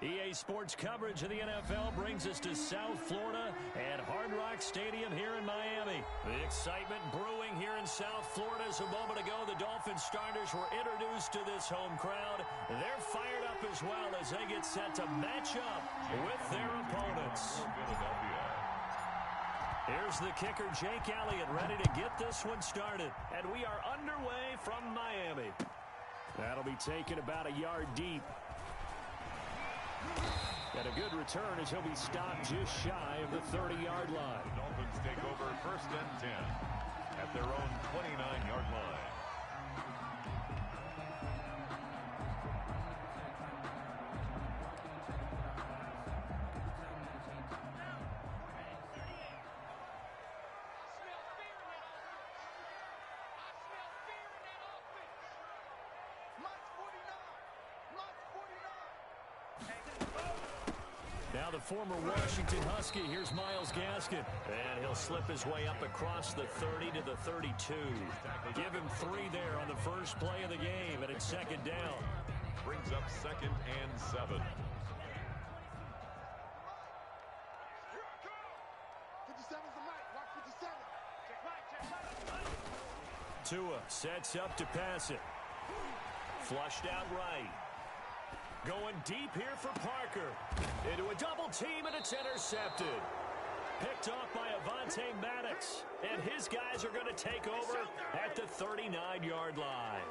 EA Sports coverage of the NFL brings us to South Florida at Hard Rock Stadium here in Miami. The excitement brewing here in South Florida as a moment ago the Dolphins starters were introduced to this home crowd. They're fired up as well as they get set to match up with their opponents. Here's the kicker, Jake Elliott, ready to get this one started. And we are underway from Miami. That'll be taken about a yard deep. And a good return as he'll be stopped just shy of the 30-yard line. The Dolphins take over 1st and 10 at their own 29-yard line. Now the former Washington Husky, here's Myles Gaskin. And he'll slip his way up across the 30 to the 32. Give him 3 there on the first play of the game, and it's 2nd down. Brings up 2nd and 7. Tua sets up to pass it. Flushed out right. Going deep here for Parker. Into a double team, and it's intercepted. Picked off by Avonte Maddox. And his guys are going to take over at the 39-yard line.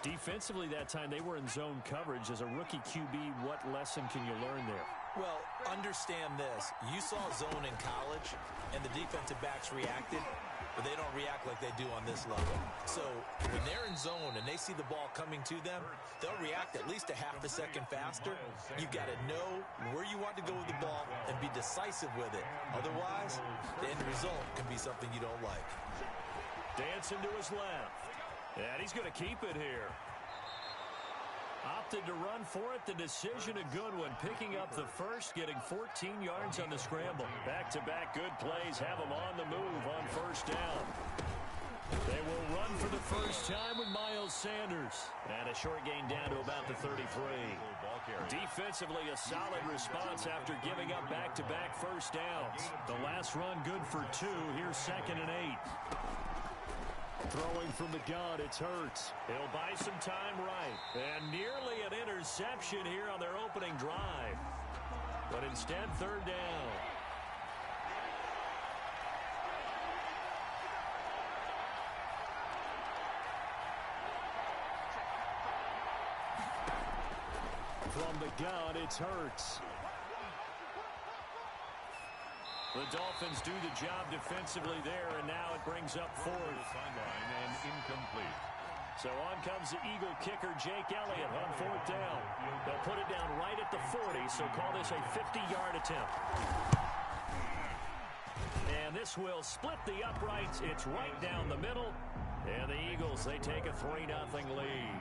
Defensively that time, they were in zone coverage. As a rookie QB, what lesson can you learn there? Well, understand this. You saw zone in college, and the defensive backs reacted, but they don't react like they do on this level. So when they're in zone and they see the ball coming to them, they'll react at least a half a second faster. You've got to know where you want to go with the ball and be decisive with it. Otherwise, the end result can be something you don't like. Dancing to his left. And he's going to keep it here. Opted to run for it. The decision a good one. Picking up the first, getting 14 yards on the scramble. Back-to-back good plays have them on the move on 1st down. They will run for the first time with Miles Sanders. And a short gain down to about the 33. Defensively, a solid response after giving up back-to-back first downs. The last run good for 2. Here's 2nd and 8. Throwing from the gun, it's Hurts. He'll buy some time right. And nearly an interception here on their opening drive. But instead, 3rd down. From the gun, it's Hurts. The Dolphins do the job defensively there, and now it brings up 4th. Sideline and incomplete. So on comes the Eagle kicker, Jake Elliott, on 4th down. They'll put it down right at the 40, so call this a 50-yard attempt. And this will split the uprights. It's right down the middle. And the Eagles, they take a 3-0 lead.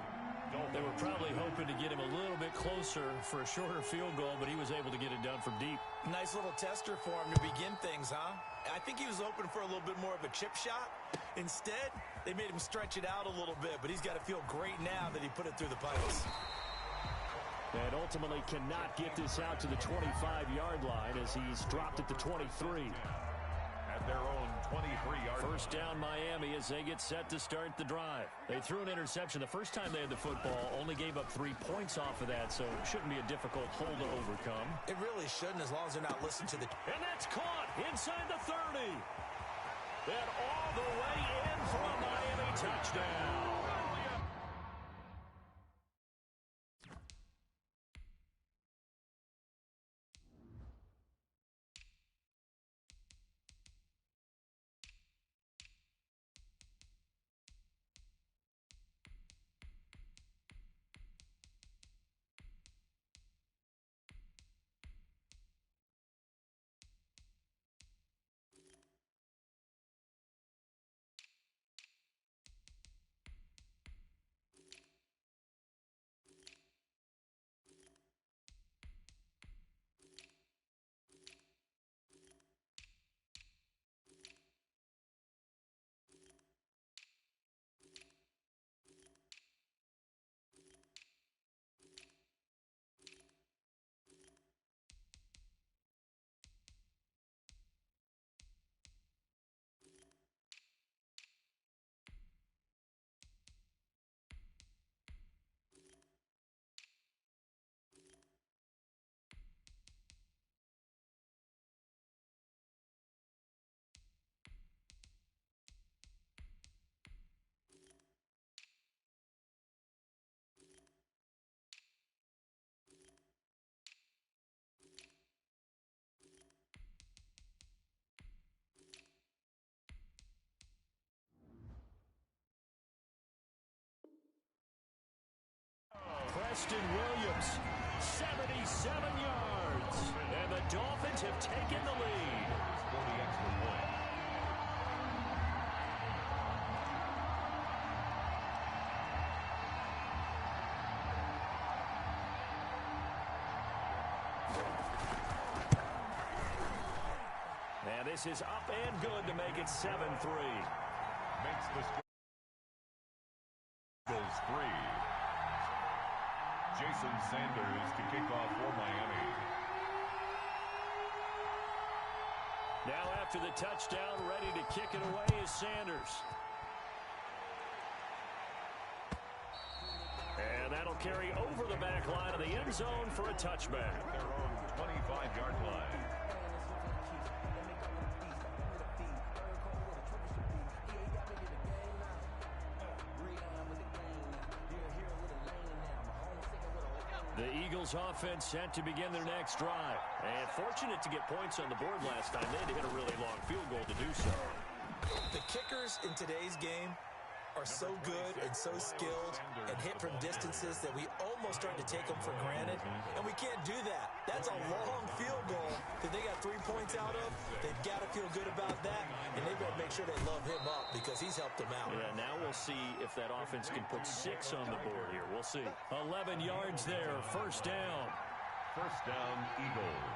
They were probably hoping to get him a little bit closer for a shorter field goal, but he was able to get it done from deep. Nice little tester for him to begin things, huh? I think he was hoping for a little bit more of a chip shot. Instead, they made him stretch it out a little bit, but he's got to feel great now that he put it through the pipes. And ultimately cannot get this out to the 25-yard line as he's dropped at the 23. At their own 23-yard line. 1st down Miami as they get set to start the drive. They threw an interception. The first time they had the football, only gave up 3 points off of that, so it shouldn't be a difficult hole to overcome. It really shouldn't, as long as they're not listening to the... And that's caught inside the 30. And all the way in for a Miami touchdown. Preston Williams, 77 yards. And the Dolphins have taken the lead. For the extra point. And this is up and good to make it 7-3. Makes the score. Eagles 3. Jason Sanders to kick off for Miami. Now after the touchdown, ready to kick it away is Sanders. And that'll carry over the back line of the end zone for a touchback. Their own 25-yard line. The Eagles offense set to begin their next drive. And fortunate to get points on the board last time. They had to hit a really long field goal to do so. The kickers in today's game are so good and so skilled and hit from distances that we almost start to take them for granted, and we can't do that. That's a long field goal that they got 3 points out of. They've got to feel good about that, and they've got to make sure they love him up because he's helped them out. Yeah, now we'll see if that offense can put 6 on the board here. We'll see. 11 yards there, first down. First down, Eagles.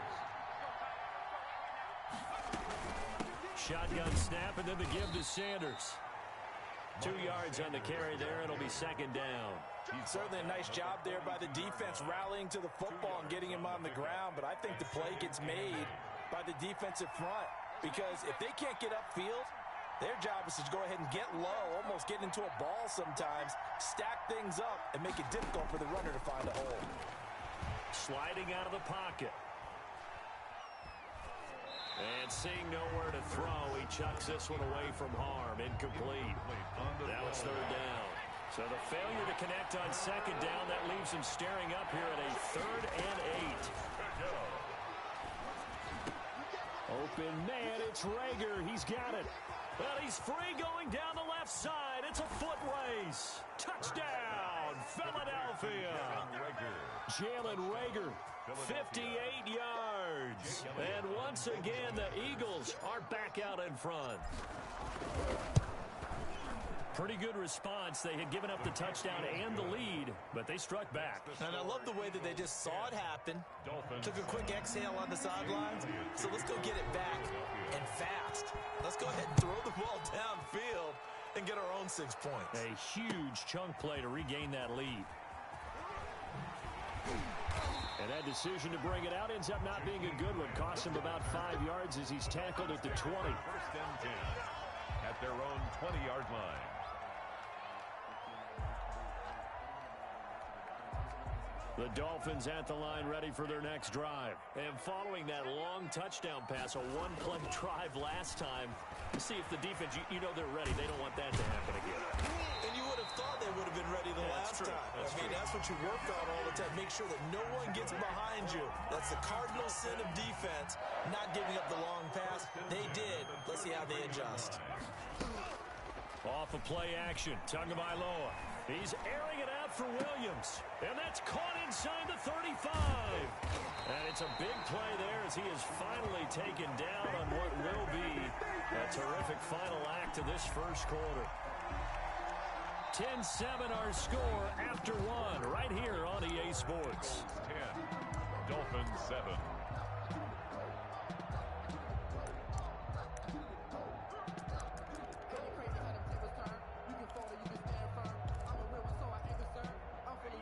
Shotgun snap, and then the give to Sanders. 2 yards on the carry there. It'll be second down. Certainly a nice job there by the defense rallying to the football and getting him on the ground, but I think the play gets made by the defensive front because if they can't get upfield, their job is to go ahead and get low, almost get into a ball sometimes, stack things up, and make it difficult for the runner to find a hole. Sliding out of the pocket. And seeing nowhere to throw, he chucks this one away from harm. Incomplete. Now it's third down. So the failure to connect on second down, that leaves him staring up here at a 3rd and 8. Open man, it's Rager. He's got it. Well, he's free going down the left side. It's a foot race. Touchdown, Philadelphia. Jalen Rager, 58 yards. And once again, the Eagles are back out in front. Pretty good response. They had given up the touchdown and the lead, but they struck back. And I love the way that they just saw it happen, took a quick exhale on the sidelines. So let's go get it back and fast. Let's go ahead and throw the ball downfield and get our own 6 points. A huge chunk play to regain that lead. And that decision to bring it out ends up not being a good one. Cost him about 5 yards as he's tackled at the 20. First and 10 at their own 20-yard line. The Dolphins at the line ready for their next drive. And following that long touchdown pass, a one-play drive last time, to see if the defense, you know they're ready. They don't want that to happen again. And you would have thought they would have been ready the last time. That's what you work on all the time. Make sure that no one gets behind you. That's the cardinal sin of defense, not giving up the long pass. They did. Let's see how they adjust. Off of play action, Tagovailoa. He's airing it out for Williams. And that's caught inside the 35. And it's a big play there as he is finally taken down on what will be a terrific final act of this first quarter. 10-7 our score after one right here on EA Sports. 10, Dolphins 7.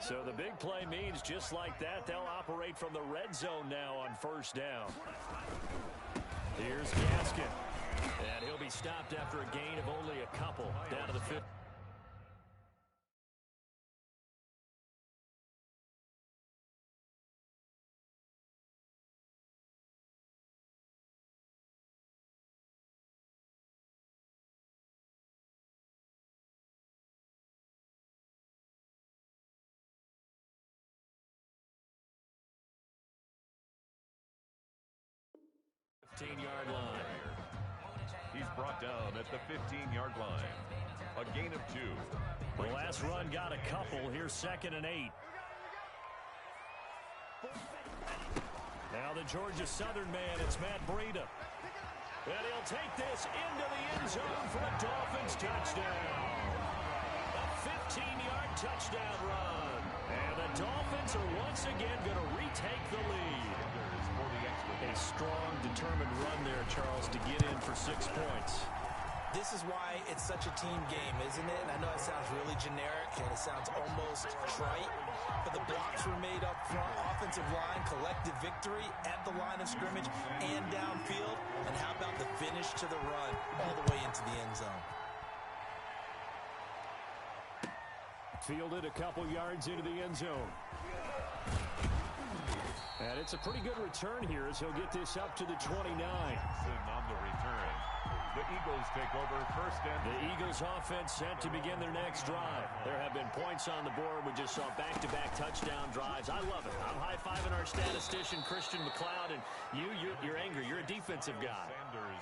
So the big play means just like that, they'll operate from the red zone now on first down. Here's Gaskin. And he'll be stopped after a gain of only a couple down to the 50. Yard line. He's brought down at the 15-yard line. A gain of 2. The last run got a couple. Here's 2nd and 8. Now the Georgia Southern man, it's Matt Breida. And he'll take this into the end zone for a Dolphins touchdown. A 15-yard touchdown run. And the Dolphins are once again going to retake the lead. A strong, determined run there, Charles, to get in for 6 points. This is why it's such a team game, isn't it? And I know it sounds really generic and it sounds almost trite, but the blocks were made up front, offensive line, collective victory at the line of scrimmage and downfield. And how about the finish to the run all the way into the end zone? Fielded a couple yards into the end zone. And it's a pretty good return here as he'll get this up to the 29. On the return. The Eagles take over first and... The Eagles offense set to begin their next drive. There have been points on the board. We just saw back-to-back touchdown drives. I love it. I'm high-fiving our statistician, Christian McLeod, and you're angry. You're a defensive guy.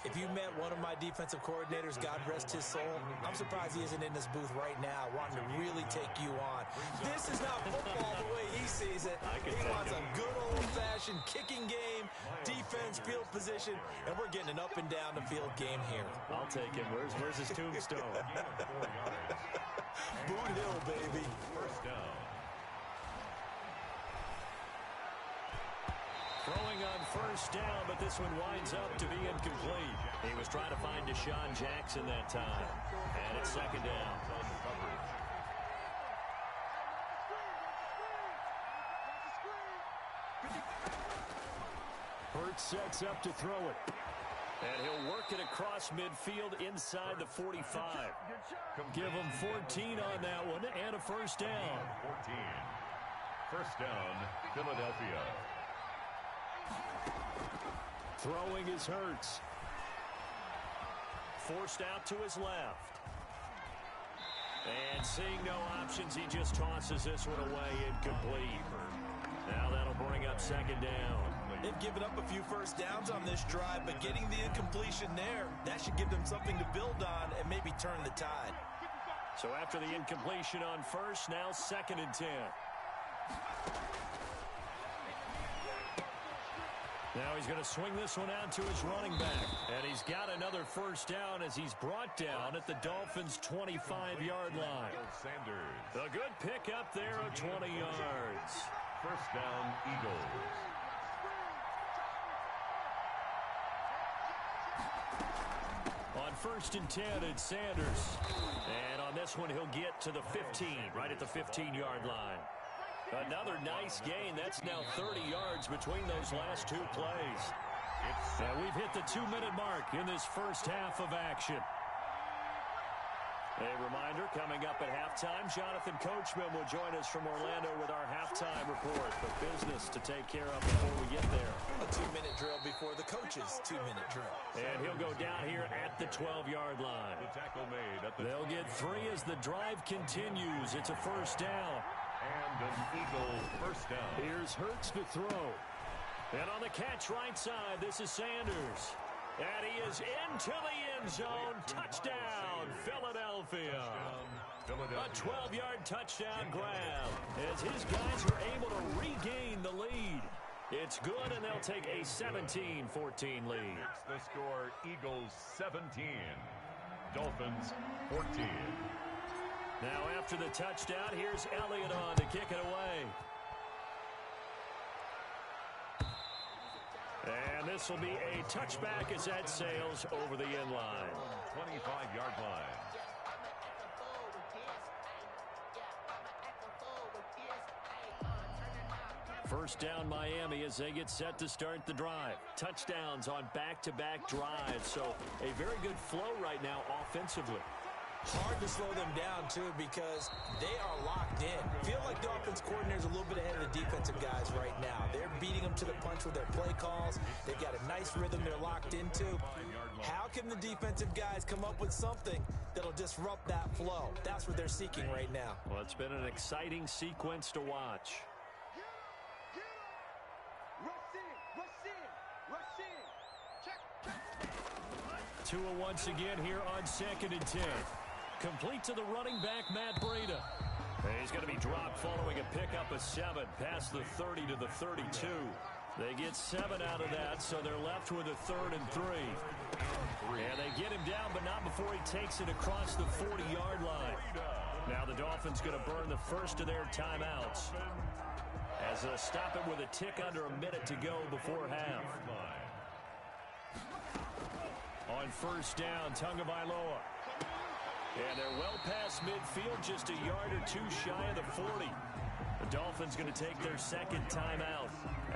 If you met one of my defensive coordinators, God rest his soul, I'm surprised he isn't in this booth right now wanting to really take you on. This is not football the way he sees it. He wants a good old-fashioned kicking game, defense, field position, and we're getting an up-and-down-the-field game here. I'll take him. Where's his tombstone? Boot Hill, baby. First down. Throwing on first down, but this one winds up to be incomplete. He was trying to find Deshaun Jackson that time. And it's second down. Hurts sets up to throw it. And he'll work it across midfield inside the 45. Give him 14 on that one and a first down. 14. First down, Philadelphia. Throwing is Hurts. Forced out to his left. And seeing no options, he just tosses this one away incomplete. Now that'll bring up second down. They've given up a few first downs on this drive, but getting the incompletion there, that should give them something to build on and maybe turn the tide. So after the incompletion on first, now second and 10. Now he's going to swing this one out to his running back. And he's got another first down as he's brought down at the Dolphins' 25-yard line. A good pickup there of 20 yards. First down, Eagles. On first and 10, it's Sanders. And on this one, he'll get to the 15, right at the 15-yard line. Another nice gain. That's now 30 yards between those last two plays. And we've hit the 2-minute mark in this first half of action. A reminder, coming up at halftime, Jonathan Coachman will join us from Orlando with our halftime report. But business to take care of before we get there. A 2-minute drill before the coach's 2-minute drill. And he'll go down here at the 12-yard line. The tackle made at the... They'll get 3 as the drive continues. It's a first down. And an Eagle first down. Here's Hurts to throw. And on the catch right side, this is Sanders. And he is into the end zone. Touchdown, Philadelphia. A 12-yard touchdown grab as his guys are able to regain the lead. It's good, and they'll take a 17-14 lead. The score, Eagles 17, Dolphins 14. Now after the touchdown, here's Elliott on to kick it away. And this will be a touchback as that sails over the end line. 25-yard line. First down Miami as they get set to start the drive. Touchdowns on back-to-back drives. So a very good flow right now offensively. Hard to slow them down, too, because they are locked in. Feel like the offense coordinator's a little bit ahead of the defensive guys right now. They're beating them to the punch with their play calls. They've got a nice rhythm they're locked into. How can the defensive guys come up with something that'll disrupt that flow? That's what they're seeking right now. Well, it's been an exciting sequence to watch. Tua once again here on second and 10. Complete to the running back, Matt Breida. He's going to be dropped following a pickup of 7 past the 30 to the 32. They get 7 out of that, so they're left with a 3rd and 3. And they get him down, but not before he takes it across the 40-yard line. Now the Dolphins going to burn the first of their timeouts as they'll stop it with a tick under a minute to go before half. On first down, Tagovailoa. And they're well past midfield, just a yard or 2 shy of the 40. The Dolphins going to take their second timeout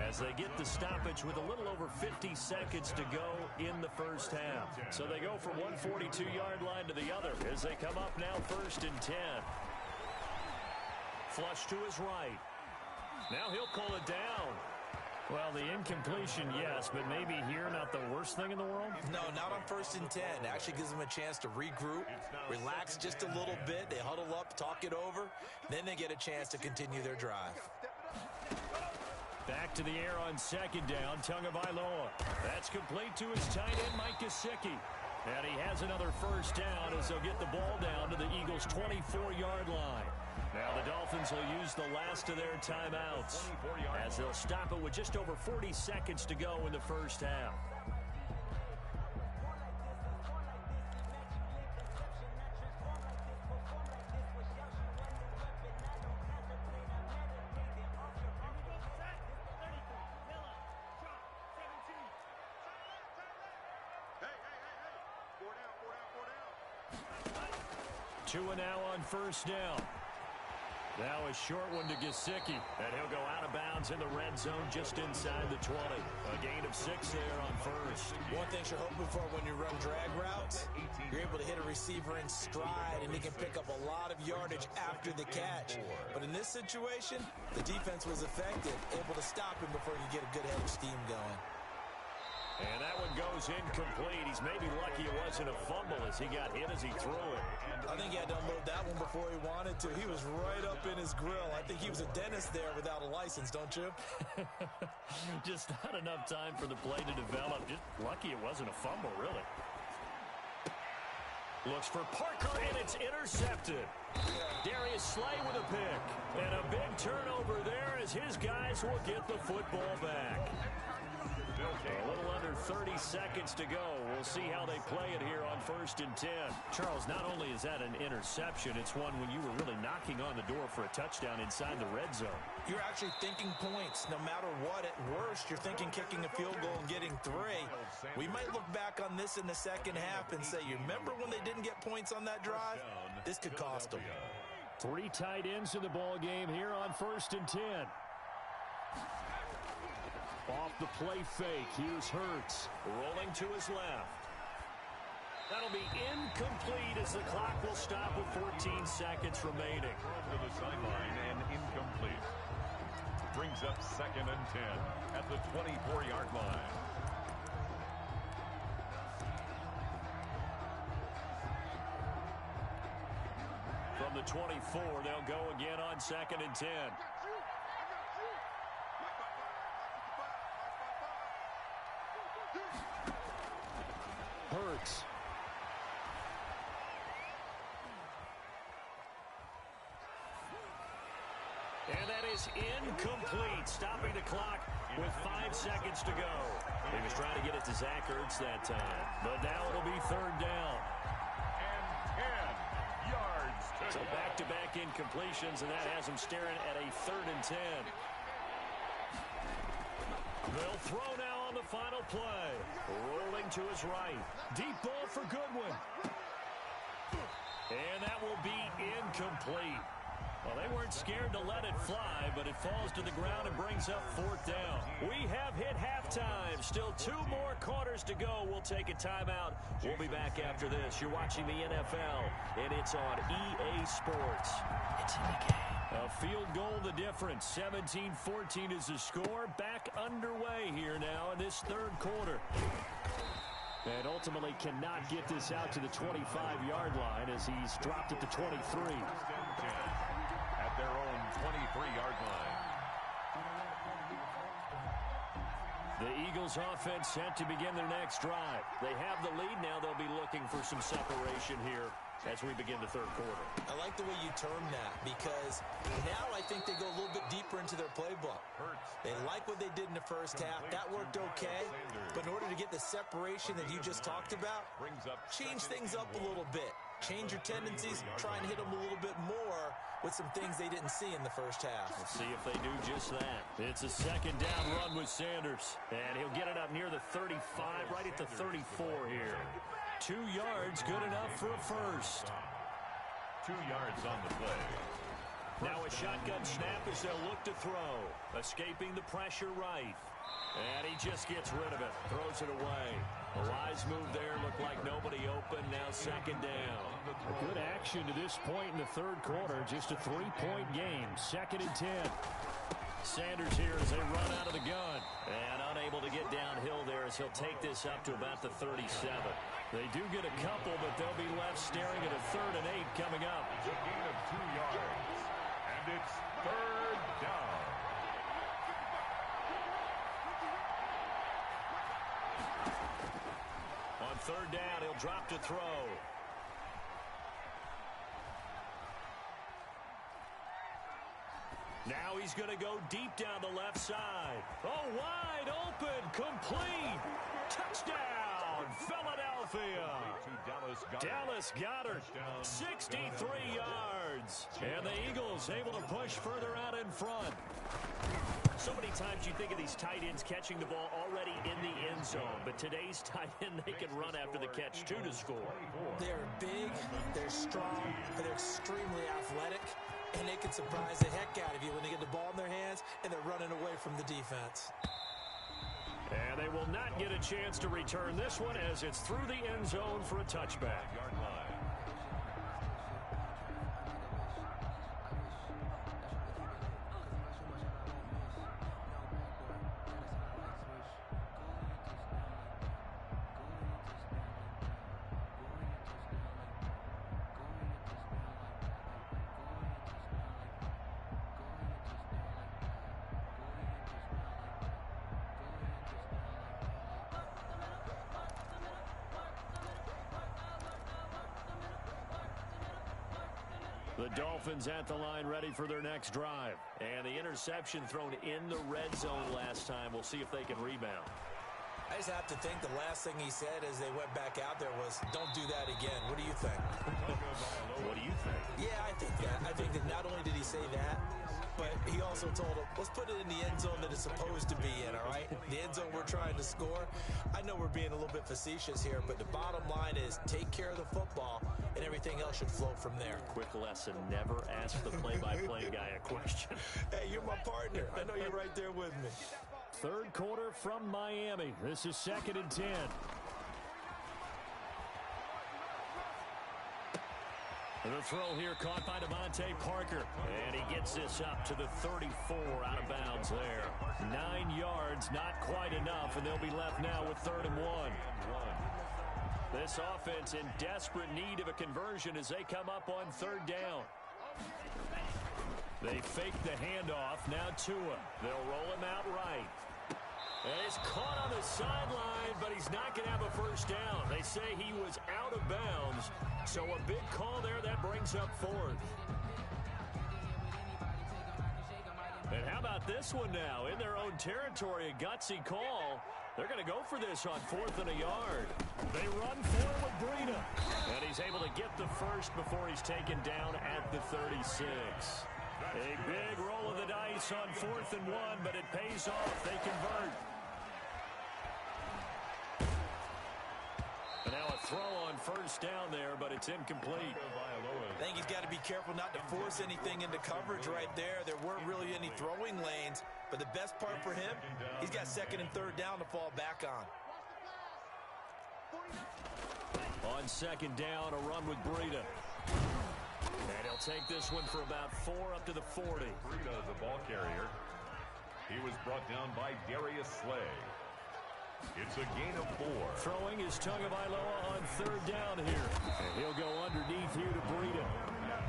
as they get the stoppage with a little over 50 seconds to go in the first half. So they go from one 42-yard line to the other as they come up now 1st and 10. Flush to his right. Now he'll pull it down. Well, the incompletion, yes, but maybe here not the worst thing in the world? No, not on 1st and 10. It actually gives them a chance to regroup, relax just a little bit. They huddle up, talk it over. Then they get a chance to continue their drive. Back to the air on 2nd down, Tagovailoa. That's complete to his tight end, Mike Gesicki. And he has another first down as they'll get the ball down to the Eagles' 24-yard line. Now the Dolphins will use the last of their timeouts as they'll stop it with just over 40 seconds to go in the first half. Two and now on first down. Now a short one to Gesicki, and he'll go out of bounds in the red zone just inside the 20. A gain of 6 there on first. One thing you're hoping for when you run drag routes, you're able to hit a receiver in stride, and he can pick up a lot of yardage after the catch. But in this situation, the defense was effective, able to stop him before he could get a good head of steam going. And that one goes incomplete. He's maybe lucky it wasn't a fumble as he got hit as he threw it. I think he had to unload that one before he wanted to. He was right up in his grill. I think he was a dentist there without a license, don't you? Just not enough time for the play to develop. Just lucky it wasn't a fumble, really. Looks for Parker, and it's intercepted. Darius Slay with a pick. And a big turnover there as his guys will get the football back. A little under 30 seconds to go. We'll see how they play it here on 1st and 10. Charles, not only is that an interception, it's one when you were really knocking on the door for a touchdown inside the red zone. You're actually thinking points no matter what. At worst, you're thinking kicking a field goal and getting 3. We might look back on this in the second half and say, you remember when they didn't get points on that drive? This could cost them. 3 tight ends in the ball game here on 1st and 10. Off the play fake, here's Hurts, rolling to his left. That'll be incomplete as the clock will stop with 14 seconds remaining. To the sideline and incomplete. Brings up 2nd and 10 at the 24-yard line. From the 24, they'll go again on 2nd and 10. Hurts. And that is incomplete, stopping the clock with 5 seconds to go. He was trying to get it to Zach Ertz that time, but now it'll be 3rd down. And 10 yards. So back-to-back incompletions, and that has him staring at a 3rd and 10. They'll throw now on the final play. Rolling to his right. Deep ball for Goodwin. And that will be incomplete. Well, they weren't scared to let it fly, but it falls to the ground and brings up 4th down. We have hit halftime. Still 2 more quarters to go. We'll take a timeout. We'll be back after this. You're watching the NFL, and it's on EA Sports. It's in the game. A field goal the difference. 17-14 is the score. Back underway here now in this 3rd quarter. And ultimately cannot get this out to the 25-yard line as he's dropped at the 23. At their own 23-yard line. The Eagles offense set to begin their next drive. They have the lead now. They'll be looking for some separation here. as we begin the third quarter. I like the way you term that because now I think they go a little bit deeper into their playbook. They like what they did in the first half. That worked okay. But in order to get the separation that you just talked about, change things up a little bit. Change your tendencies, try and hit them a little bit more with some things they didn't see in the first half. We'll see if they do just that. It's a second down run with Sanders. And he'll get it up near the 35, right at the 34 here. 2 yards, good enough for a first. 2 yards on the play. Now a shotgun snap as they'll look to throw. Escaping the pressure right. And he just gets rid of it. Throws it away. A wise move there. Looked like nobody open. Now second down. A good action to this point in the third quarter. Just a 3-point game. 2nd and 10. Sanders here as they run out of the gun. And unable to get downhill there as he'll take this up to about the 37. They do get a couple, but they'll be left staring at a 3rd and 8 coming up. It's a gain of 2 yards. And it's 3rd down. On 3rd down, he'll drop to throw. Now he's going to go deep down the left side. Oh, wide open, complete. Touchdown, Philadelphia. Dallas Goedert, 63 yards. And the Eagles able to push further out in front. So many times you think of these tight ends catching the ball already in the end zone, but today's tight end, they can run after the catch, too, to score. They're big, they're strong, they're extremely athletic, and they can surprise the heck out of you when they get the ball in their hands and they're running away from the defense. And they will not get a chance to return this one as it's through the end zone for a touchback. The Dolphins at the line ready for their next drive. And the interception thrown in the red zone last time. We'll see if they can rebound. I just have to think the last thing he said as they went back out there was, don't do that again. What do you think? What do you think? Yeah, I think that. I think that not only did he say that, but he also told him, let's put it in the end zone that it's supposed to be in, all right? The end zone we're trying to score. I know we're being a little bit facetious here, but the bottom line is take care of the football, and everything else should flow from there. Quick lesson, never ask the play-by-play guy a question. Hey, you're my partner. I know you're right there with me. Third quarter from Miami. This is 2nd and 10. The throw here caught by Devontae Parker. And he gets this up to the 34 out of bounds there. 9 yards, not quite enough, and they'll be left now with 3rd and 1. This offense in desperate need of a conversion as they come up on 3rd down. They fake the handoff. Now Tua. They'll roll him out right. And he's caught on the sideline, but he's not going to have a first down. They say he was out of bounds. So a big call there that brings up 4th. And how about this one now? In their own territory, a gutsy call. They're going to go for this on 4th and a yard. They run for it with Breida. And he's able to get the first before he's taken down at the 36. A big roll of the dice on 4th and 1, but it pays off. They convert. And now a throw on 1st down there, but it's incomplete. I think he's got to be careful not to force anything into coverage right there. There weren't really any throwing lanes, but the best part for him, he's got 2nd and 3rd down to fall back on. On 2nd down, a run with Breida. And he'll take this one for about 4 up to the 40. Breida, the ball carrier. He was brought down by Darius Slay. It's a gain of 4. Throwing is Tagovailoa on 3rd down here. And he'll go underneath here to Breida.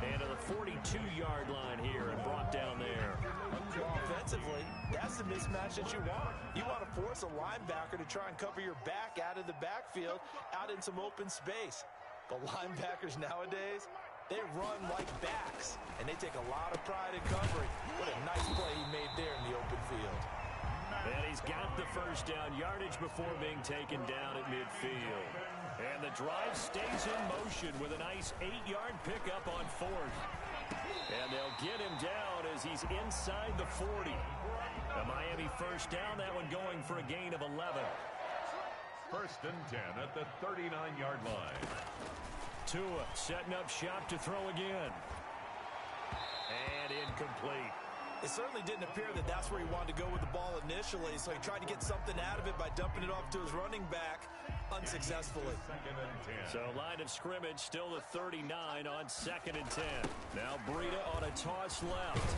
And to the 42-yard line here and brought down there. Offensively, that's the mismatch that you want. You want to force a linebacker to try and cover your back out of the backfield, out in some open space. But linebackers nowadays, they run like backs, and they take a lot of pride in covering. What a nice play he made there in the open field. And he's got the first down yardage before being taken down at midfield. And the drive stays in motion with a nice 8-yard pickup on fourth. And they'll get him down as he's inside the 40. A Miami first down, that one going for a gain of 11. First and 10 at the 39-yard line. Tua setting up shop to throw again. And incomplete. It certainly didn't appear that that's where he wanted to go with the ball initially, so he tried to get something out of it by dumping it off to his running back unsuccessfully. Second and 10. So line of scrimmage still the 39 on second and 10. Now Breida on a toss left.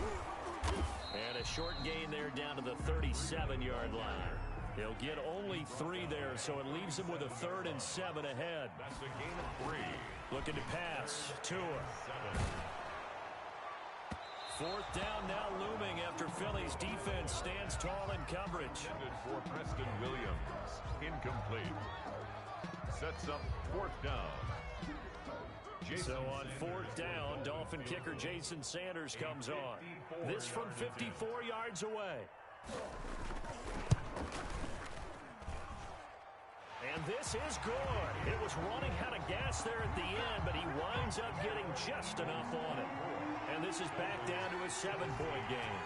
And a short gain there down to the 37-yard line. He'll get only 3 there, so it leaves him with a 3rd and 7 ahead. That's a gain of 3. Looking to pass. Tua. 4th down now looming after Philly's defense stands tall in coverage. Intended for Preston Williams. Incomplete. Sets up 4th down. So on 4th down, Dolphin kicker Jason Sanders comes on. This from 54 yards away. And this is good. It was running out of gas there at the end, but he winds up getting just enough on it. And this is back down to a 7-point game.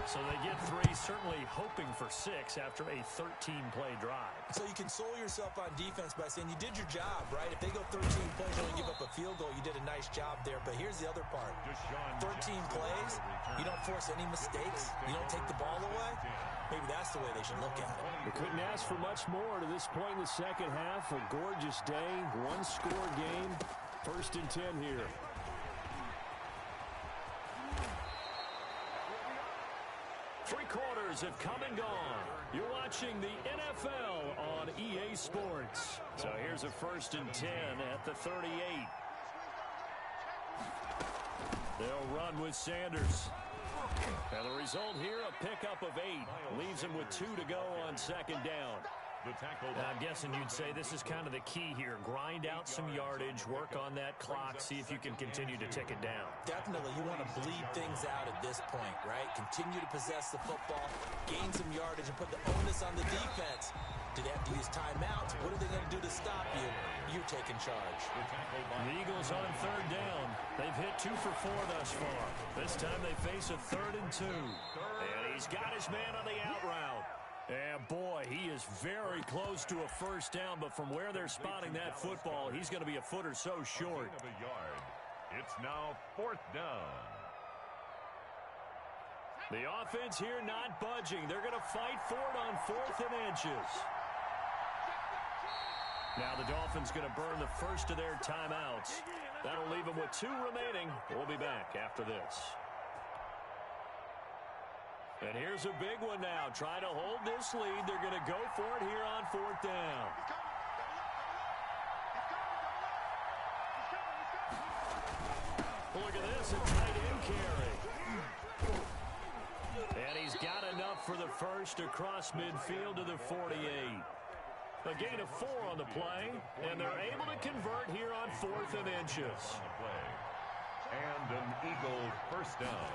So they get 3, certainly hoping for 6 after a 13-play drive. So you console yourself on defense by saying you did your job, right? If they go 13 plays and only give up a field goal, you did a nice job there. But here's the other part. 13 plays, you don't force any mistakes, you don't take the ball away. Maybe that's the way they should look at it. We couldn't ask for much more to this point in the second half. A gorgeous day, 1-score game. 1st and 10 here. Three quarters have come and gone. You're watching the NFL on EA Sports. So here's a 1st and 10 at the 38. They'll run with Sanders. And the result here, a pickup of 8. Leaves him with 2 to go on 2nd down. The tackle. I'm guessing you'd say this is kind of the key here. Grind out some yardage, work on that clock, see if you can continue to tick it down. Definitely, you want to bleed things out at this point, right? Continue to possess the football, gain some yardage, and put the onus on the defense. Do they have to use timeouts? What are they going to do to stop you? You're taking charge. The Eagles on 3rd down. They've hit 2 for 4 thus far. This time they face a 3rd and 2. And he's got his man on the out route. And boy, he is very close to a 1st down, but from where they're spotting that football, he's going to be a foot or so short. It's now 4th down. The offense here not budging. They're going to fight for it on 4th and inches. Now the Dolphins going to burn the first of their timeouts. That'll leave them with 2 remaining. We'll be back after this. And here's a big one now. Trying to hold this lead. They're going to go for it here on 4th down. Look at this, a tight end carry. And he's got enough for the first across midfield to the 48. A gain of 4 on the play, and they're able to convert here on 4th and inches. And an Eagle 1st down.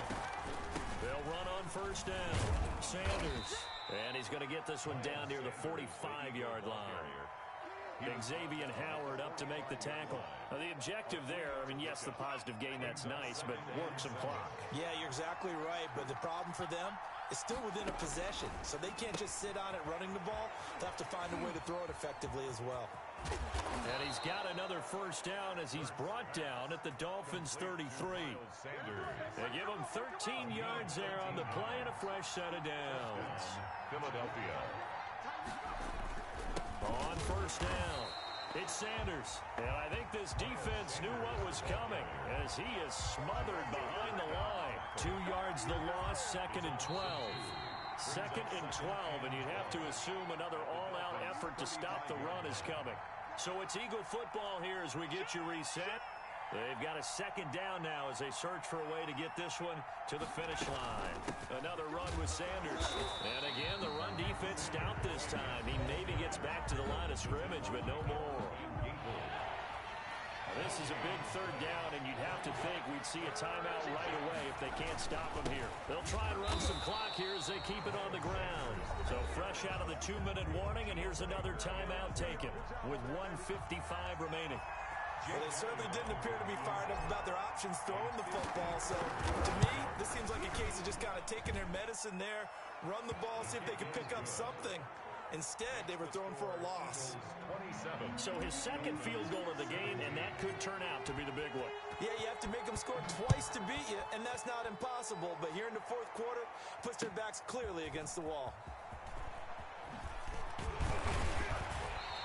They'll run on 1st down. Sanders. And he's going to get this one down near the 45-yard line. Xavier Howard up to make the tackle. Now, the objective there, I mean, yes, the positive gain, that's nice, but work some clock. Yeah, you're exactly right, but the problem for them is still within a possession, so they can't just sit on it running the ball. They'll have to find a way to throw it effectively as well. And he's got another 1st down as he's brought down at the Dolphins' 33. They give him 13 yards there on the play and a fresh set of downs. Philadelphia. On 1st down, it's Sanders. And I think this defense knew what was coming as he is smothered behind the line. 2 yards the loss, 2nd and 12. 2nd and 12, and you'd have to assume another all-out effort to stop the run is coming. So it's Eagle football here as we get you reset. They've got a 2nd down now as they search for a way to get this one to the finish line. Another run with Sanders. And again, the run defense stout this time. He maybe gets back to the line of scrimmage, but no more. big third down, and you'd have to think we'd see a timeout right away if they can't stop them here. They'll try and run some clock here as they keep it on the ground. So fresh out of the 2-minute warning, and here's another timeout taken with 1:55 remaining. Well, they certainly didn't appear to be fired up about their options throwing the football. So, to me, this seems like a case of just kind of taking their medicine there, run the ball, see if they can pick up something. Instead, they were throwing for a loss. 27. So his second field goal of the game, and that could turn out to be the big one. Yeah, you have to make them score twice to beat you, and that's not impossible. But here in the fourth quarter, puts their backs clearly against the wall.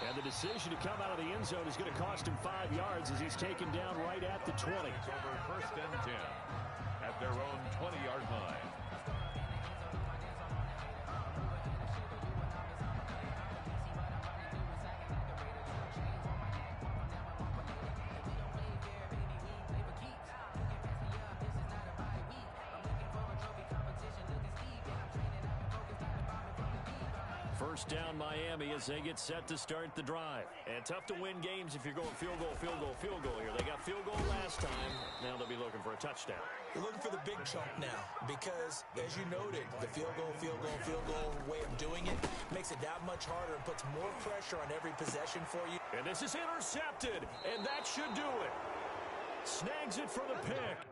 And the decision to come out of the end zone is going to cost him 5 yards as he's taken down right at the 20. It's over 1st and 10 at their own 20-yard line. First down Miami as they get set to start the drive. And tough to win games if you're going field goal, field goal, field goal here. They got field goal last time. Now they'll be looking for a touchdown. You're looking for the big chunk now because, as you noted, the field goal way of doing it makes it that much harder and puts more pressure on every possession for you. And this is intercepted, and that should do it. Snags it for the pick.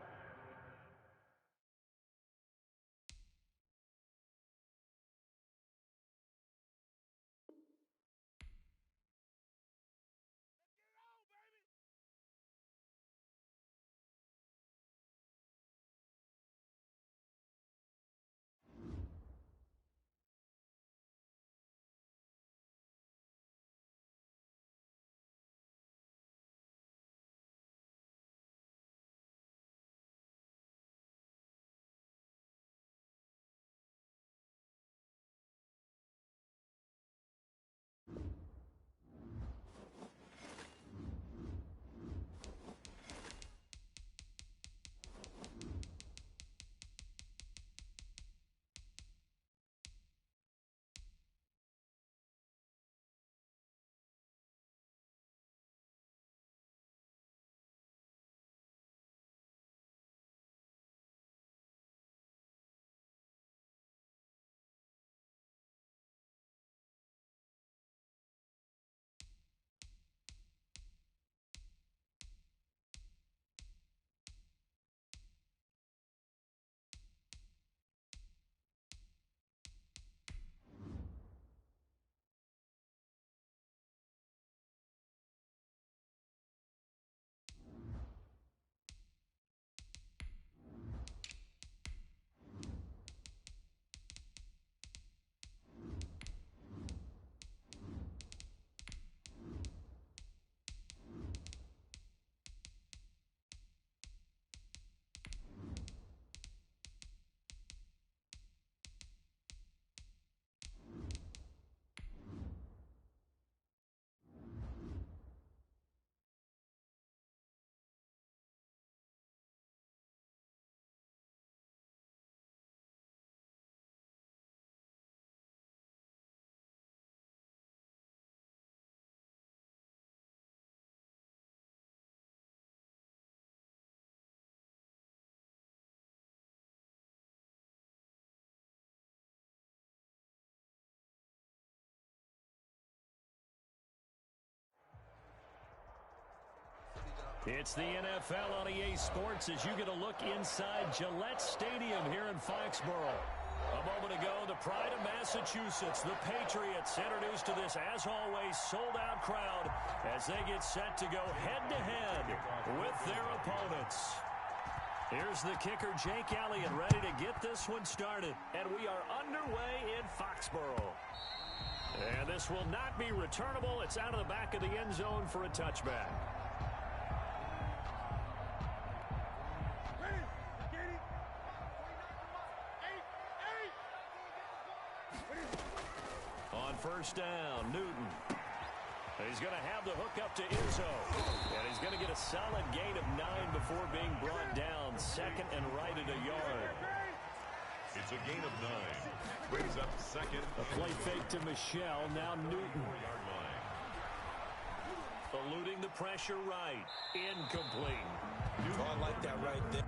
It's the NFL on EA Sports as you get a look inside Gillette Stadium here in Foxborough. A moment ago, the pride of Massachusetts, the Patriots, introduced to this, as always, sold-out crowd as they get set to go head-to-head with their opponents. Here's the kicker, Jake Elliott, ready to get this one started. And we are underway in Foxborough. And this will not be returnable. It's out of the back of the end zone for a touchback. First down, Newton. He's going to have the hook up to Izzo. And he's going to get a solid gain of 9 before being brought down. Second and right at a yard. It's a gain of 9. Brings up second. A play fake to Michelle. Now Newton. 4-yard line. Eluding the pressure right. Incomplete. Oh, I like that right there.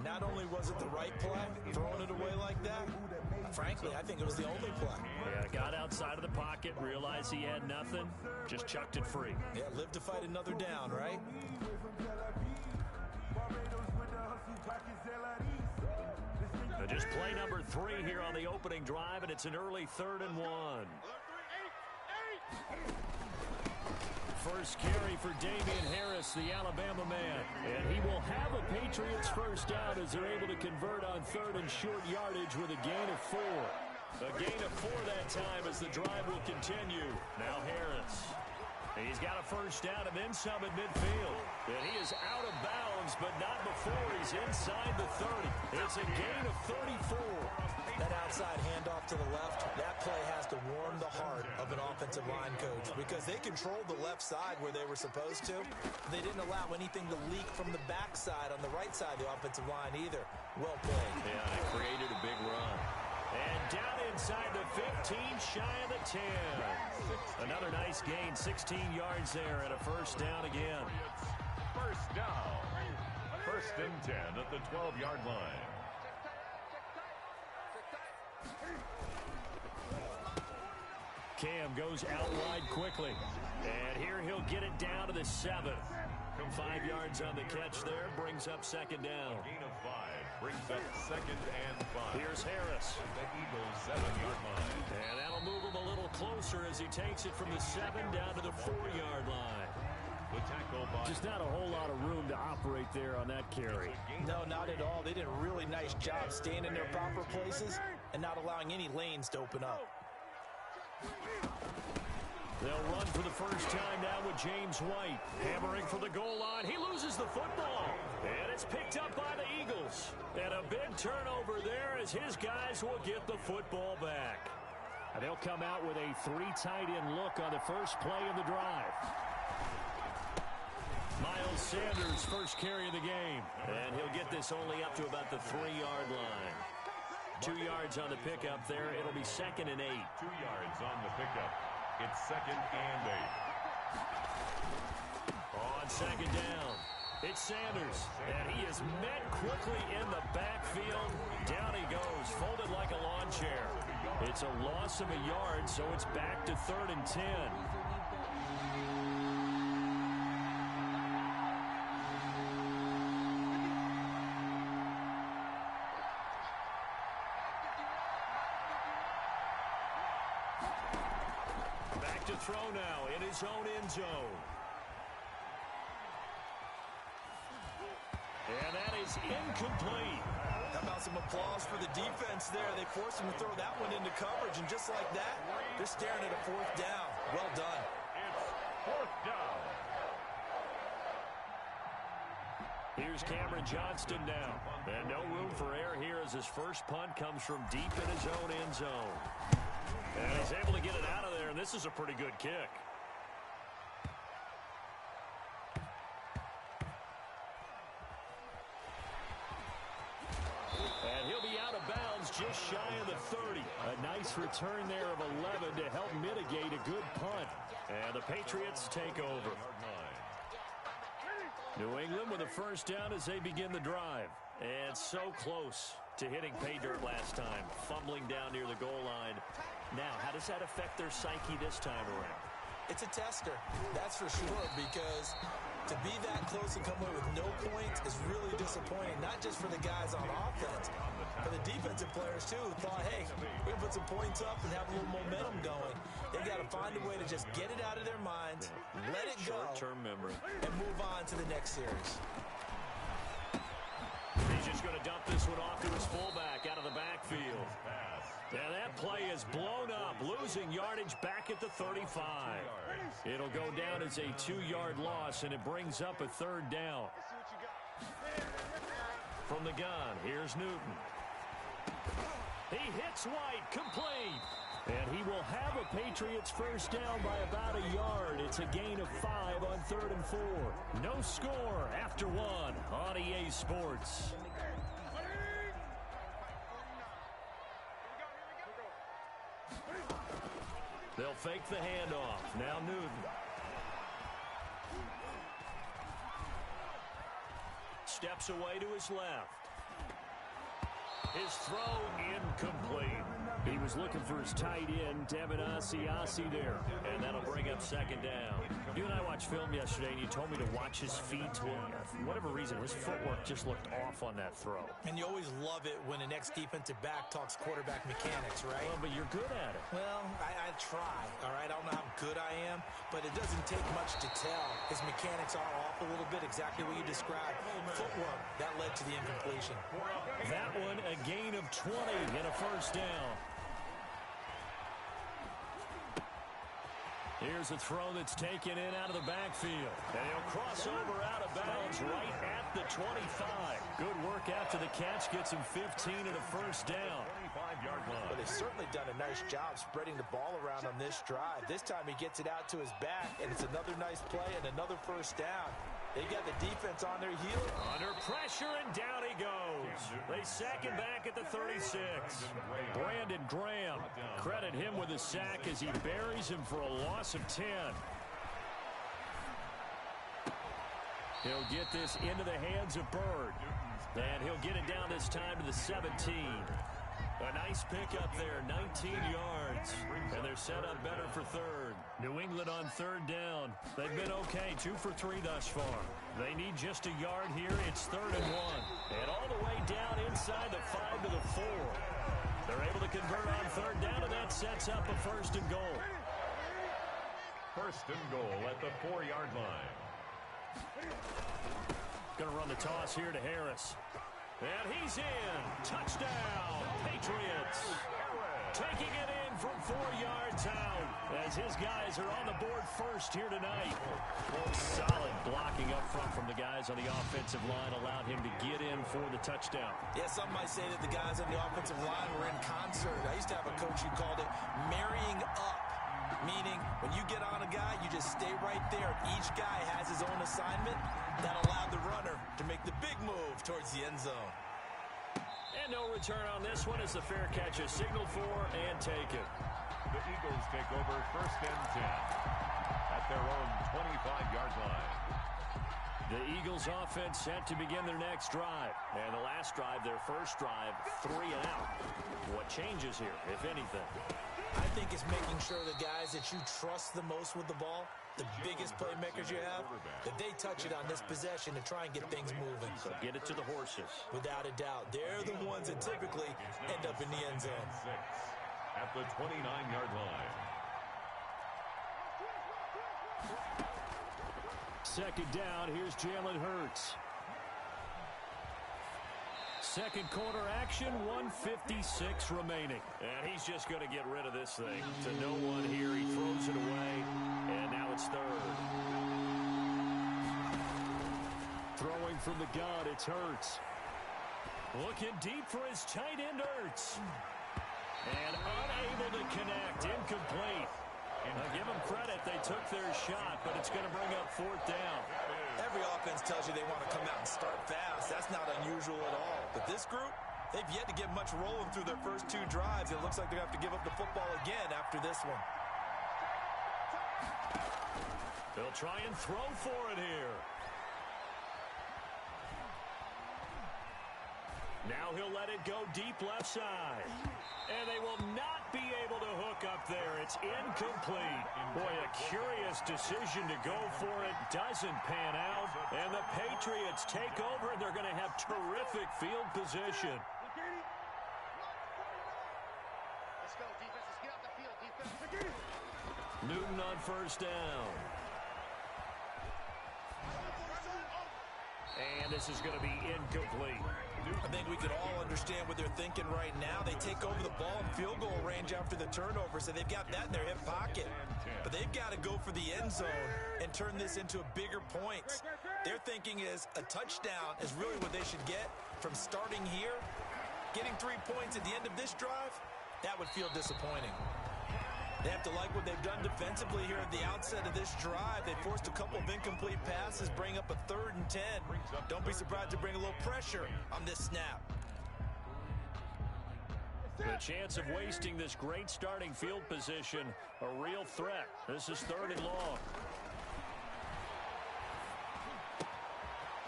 Not only was it the right play, throwing it away like that, frankly, I think it was the only play. Yeah, got outside of the pocket, realized he had nothing, just chucked it free. Yeah, live to fight another down, right? So just play number 3 here on the opening drive, and it's an early 3rd and 1. First carry for Damian Harris, the Alabama man. And he will have a Patriots first down as they're able to convert on 3rd and short yardage with a gain of 4. A gain of 4 that time as the drive will continue. Now Harris. He's got a first down and then some at midfield. And he is out of bounds, but not before he's inside the 30. It's a gain of 34. That outside handoff to the left, that play has to warm the heart of an offensive line coach because they controlled the left side where they were supposed to. They didn't allow anything to leak from the backside on the right side of the offensive line either. Well played. Yeah, they created a big run. And down inside the 15, shy of the 10. Another nice gain, 16 yards there and a first down again. First down. 1st and 10 at the 12-yard line. Cam goes out wide quickly. And here he'll get it down to the 7. 5 yards on the catch there, brings up 2nd down. A gain of 5 brings up 2nd and 5. Here's Harris. The Eagles 7-yard line. And that'll move him a little closer as he takes it from the 7 down to the 4-yard line. The tackle by... Just not a whole lot of room to operate there on that carry. No, not at all. They did a really nice job staying in their proper places and not allowing any lanes to open up. They'll run for the first time now with James White. Hammering for the goal line. He loses the football. And it's picked up by the Eagles. And a big turnover there as his guys will get the football back. And they'll come out with a 3 tight end look on the first play of the drive. Miles Sanders, first carry of the game. And he'll get this only up to about the 3-yard line. 2 yards on the pickup there. It'll be 2nd and 8. 2 yards on the pickup. It's 2nd and 8. On 2nd down, it's Sanders. And he is met quickly in the backfield. Down he goes, folded like a lawn chair. It's a loss of a yard, so it's back to 3rd and 10. To throw now in his own end zone. And that is incomplete. How about some applause for the defense there? They forced him to throw that one into coverage, and just like that, they're staring at a 4th down. Well done. It's 4th down. Here's Cameron Johnston now. And no room for error here as his first punt comes from deep in his own end zone. And he's able to get it out of there, and this is a pretty good kick. And he'll be out of bounds just shy of the 30. A nice return there of 11 to help mitigate a good punt. And the Patriots take over. New England with a first down as they begin the drive. And so close to hitting pay dirt last time. Fumbling down near the goal line. Now, how does that affect their psyche this time around? It's a tester, that's for sure, because to be that close and come away with no points is really disappointing, not just for the guys on offense, for the defensive players, too, who thought, hey, we can put some points up and have a little momentum going. They got to find a way to just get it out of their minds, let it go, short-term memory, and move on to the next series. He's just going to dump this one off to his fullback out of the backfield. And that play is blown up, losing yardage back at the 35. It'll go down as a 2-yard loss, and it brings up a third down. From the gun, here's Newton. He hits White, complete. And he will have a Patriots first down by about a yard. It's a gain of 5 on 3rd and 4. No score after 1 on EA Sports. They'll fake the handoff. Now Newton. Steps away to his left. His throw incomplete. He was looking for his tight end, Devin Asiasi there. And that'll bring up second down. You and I watched film yesterday, and you told me to watch his feet. Well, for whatever reason, his footwork just looked off on that throw. And you always love it when an ex-defensive back talks quarterback mechanics, right? Well, but you're good at it. Well, I try, all right? I don't know how good I am, but it doesn't take much to tell. His mechanics are off a little bit, exactly what you described. Footwork, that led to the incompletion. That one, a gain of 20 and a first down. Here's a throw that's taken in out of the backfield. And he'll cross over out of bounds right at the 25. Good work after the catch. Gets him 15 and a first down. 25-yard line. Well, they've certainly done a nice job spreading the ball around on this drive. This time he gets it out to his back, and it's another nice play and another first down. They got the defense on their heel. Under pressure, and down he goes. They sack him back at the 36. Brandon Graham, credit him with a sack as he buries him for a loss of 10. He'll get this into the hands of Bird. And he'll get it down this time to the 17. A nice pickup there, 19 yards. And they're set up better for third. New England on third down. They've been okay, 2 for 3 thus far. They need just a yard here. It's 3rd and 1. And all the way down inside the 5 to the 4. They're able to convert on third down, and that sets up a 1st and goal. 1st and goal at the 4-yard line. Going to run the toss here to Harris. And he's in. Touchdown, Patriots. Taking it in from 4 yards out as his guys are on the board first here tonight. Solid blocking up front from the guys on the offensive line allowed him to get in for the touchdown. Yeah, some might say that the guys on the offensive line were in concert. I used to have a coach who called it marrying up, meaning when you get on a guy, you just stay right there. Each guy has his own assignment that allowed the runner to make the big move towards the end zone. And no return on this one as the fair catch is signaled for and taken. The Eagles take over 1st and 10 at their own 25-yard line. The Eagles offense set to begin their next drive. And the last drive, their first drive, 3 and out. What changes here, if anything? I think it's making sure the guys that you trust the most with the ball, the biggest playmakers you have, that they touch it on this possession to try and get things moving. So get it to the horses. Without a doubt. They're the ones that typically end up in the end zone. At the 29-yard line. 2nd down, here's Jalen Hurts. 2nd quarter action, 1:56 remaining. And he's just going to get rid of this thing. To no one here, he throws it away, and now it's 3rd. Throwing from the gun, it's Hurts. Looking deep for his tight end, Hurts. And unable to connect, incomplete. Now give them credit, they took their shot, but it's going to bring up fourth down. Every offense tells you they want to come out and start fast. That's not unusual at all. But this group, they've yet to get much rolling through their first two drives. It looks like they're going to have to give up the football again after this one. They'll try and throw for it here. Now he'll let it go deep left side. And they will not be able to hook up there. It's incomplete. Boy, a curious decision to go for it. Doesn't pan out. And the Patriots take over, and they're going to have terrific field position. Let's go, defense. Let's get out the field, defense. Newton on first down. And this is going to be incomplete. I think we could all understand what they're thinking right now. They take over the ball in field goal range after the turnover, so they've got that in their hip pocket. But they've got to go for the end zone and turn this into a bigger points. Their thinking is a touchdown is really what they should get from starting here. Getting 3 points at the end of this drive, that would feel disappointing. They have to like what they've done defensively here at the outset of this drive. They forced a couple of incomplete passes, bring up a 3rd and 10. Don't be surprised to bring a little pressure on this snap. The chance of wasting this great starting field position, a real threat. This is 3rd and long.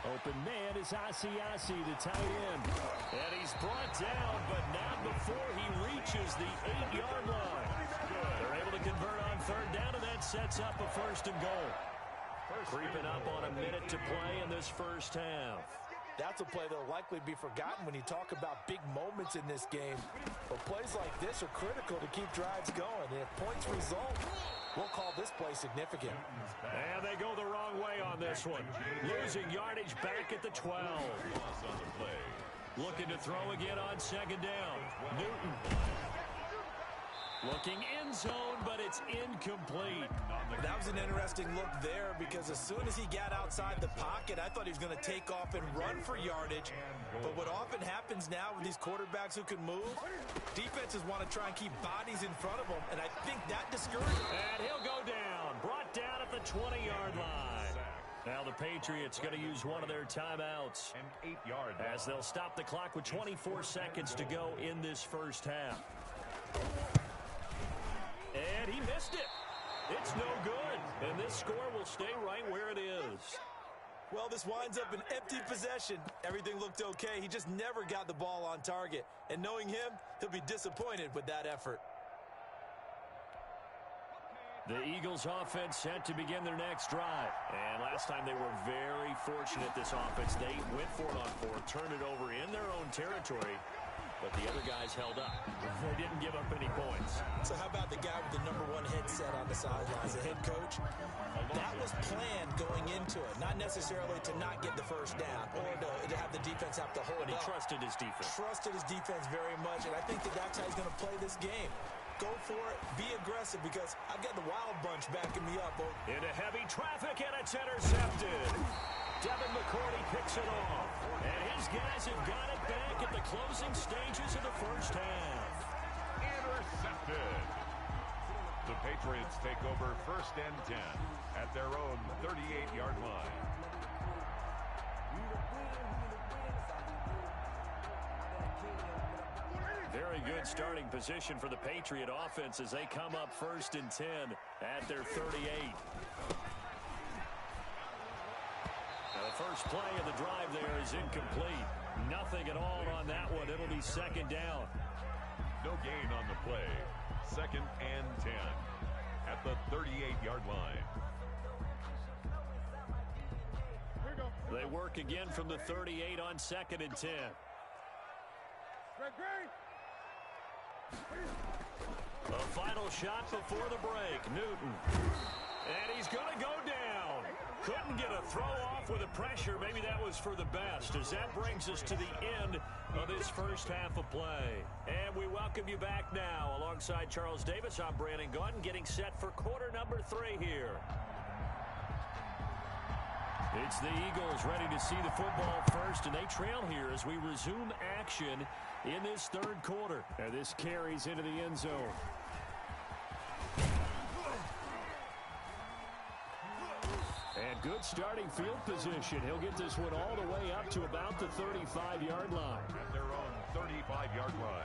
Open man is Asiasi, the tight end. And he's brought down, but not before he reaches the 8-yard line. They're able to convert on 3rd down, and that sets up a 1st and goal. Creeping up on a minute to play in this first half. That's a play that will likely be forgotten when you talk about big moments in this game. But plays like this are critical to keep drives going. And if points result, we'll call this play significant. And they go the wrong way on this one. Losing yardage back at the 12. Looking to throw again on 2nd down. Newton. Looking end zone, but it's incomplete. That was an interesting look there because as soon as he got outside the pocket, I thought he was going to take off and run for yardage. But what often happens now with these quarterbacks who can move, defenses want to try and keep bodies in front of them, and I think that discourages him. And he'll go down. Brought down at the 20-yard line. Now the Patriots going to use one of their timeouts as they'll stop the clock with 24 seconds to go in this first half. And he missed it. It's no good. And this score will stay right where it is. Well, this winds up an empty possession. Everything looked okay. He just never got the ball on target. And knowing him, he'll be disappointed with that effort. The Eagles offense set to begin their next drive. And last time they were very fortunate, this offense. They went for it on 4th, turned it over in their own territory. But the other guys held up. They didn't give up any points. So how about the guy with the #1 headset on the sidelines, the head coach? That was planned going into it. Not necessarily to not get the first down or to have the defense have to hold But he up. trusted his defense. Trusted his defense very much, and I think that's how he's going to play this game. Go for it. Be aggressive because I've got the Wild Bunch backing me up. Into heavy traffic, and it's intercepted. Devin McCourty picks it off. And his guys have got it back at the closing stages of the first half. Intercepted. The Patriots take over 1st and 10 at their own 38-yard line. Very good starting position for the Patriot offense as they come up 1st and 10 at their 38. Now the first play of the drive there is incomplete. Nothing at all on that one. It'll be 2nd down. No gain on the play. 2nd and 10 at the 38-yard line. They work again from the 38 on 2nd and 10. A final shot before the break. Newton. And he's going to go down. Couldn't get a throw off with the pressure. Maybe that was for the best, as that brings us to the end of this first half of play. And we welcome you back now. Alongside Charles Davis, I'm Brandon Gaudin, getting set for quarter number 3 here. It's the Eagles ready to see the football first, and they trail here as we resume action in this third quarter. And this carries into the end zone. And good starting field position. He'll get this one all the way up to about the 35-yard line. At their own 35-yard line.